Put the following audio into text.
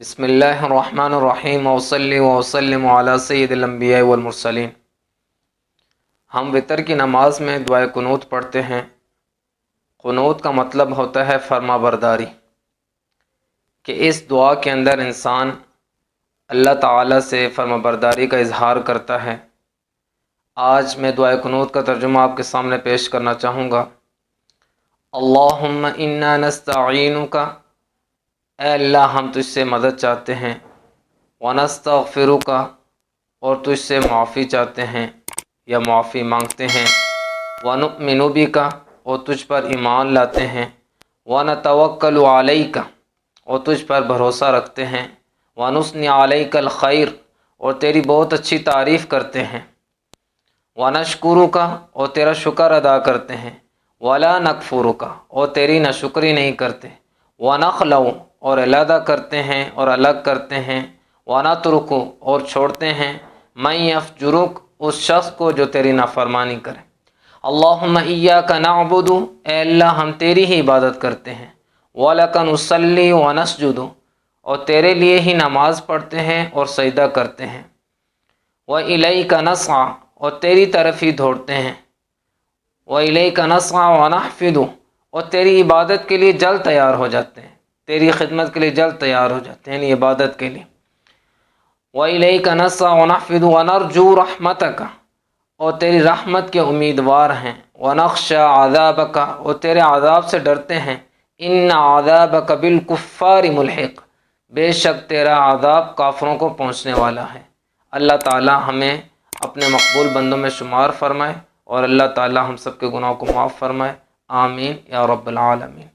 بسم اللہ الرحمن الرحیم وصلی وسلم علی سید الانبیاء والمرسلین۔ ہم وتر کی نماز میں دعائے قنوت پڑھتے ہیں۔ قنوت کا مطلب ہوتا ہے فرما برداری، کہ اس دعا کے اندر انسان اللہ تعالیٰ سے فرما برداری کا اظہار کرتا ہے۔ آج میں دعائے قنوت کا ترجمہ آپ کے سامنے پیش کرنا چاہوں گا۔ اللہم انا نستعینک، اے اللہ ہم تجھ سے مدد چاہتے ہیں، وَنَسْتَغْفِرُكَ، اور تجھ سے معافی چاہتے ہیں یا معافی مانگتے ہیں، وَنُؤْمِنُ بِكَ، اور تجھ پر ایمان لاتے ہیں، وَنَتَوَكَّلُ عَلَيْكَ، اور تجھ پر بھروسہ رکھتے ہیں، وَنُثْنِي عَلَيْكَ الْخَيْرَ، اور تیری بہت اچھی تعریف کرتے ہیں، وَنَشْكُرُكَ، اور تیرا شکر ادا کرتے ہیں، وَلَا نَكْفُرُكَ، اور تیری ناشکری نہیں کرتے، وَنَخْلَعُ، اور علیحدہ کرتے ہیں اور الگ کرتے ہیں، وَنَتْرُكُ، اور چھوڑتے ہیں، مَن يَفْجُرُكَ، اس شخص کو جو تیری نافرمانی کرے۔ اللہم ایاک نعبد، اے اللہ ہم تیری ہی عبادت کرتے ہیں، وَلَكَ نُصَلِّي وَنَسْجُدُ، اور تیرے لیے ہی نماز پڑھتے ہیں اور سجدہ کرتے ہیں، وَإِلَيْكَ نَسْعَىٰ، اور تیری طرف ہی دوڑتے ہیں، وَإِلَيْكَ نَسْعَىٰ وَنَحْفِدُ، اور تیری عبادت کے لیے جلد تیار ہو جاتے ہیں، تیری خدمت کے لیے جلد تیار ہو جاتے ہیں، یعنی عبادت کے لیے۔ وَإِلَيْكَ نَسْعَىٰ وَنَحْفِدُ وَنَرْجُو رَحْمَتَكَ، اور تیری رحمت کے امیدوار ہیں، وَنَخْشَىٰ عَذَابَكَ، اور تیرے عذاب سے ڈرتے ہیں، إِنَّ عَذَابَكَ بِالْكُفَّارِ مُلْحِقٌ، بے شک تیرا عذاب کافروں کو پہنچنے والا ہے۔ اللہ تعالی ہمیں اپنے مقبول بندوں میں شمار فرمائے، اور اللہ تعالی ہم سب کے گناہوں کو معاف فرمائے، آمین یا رب العالمین۔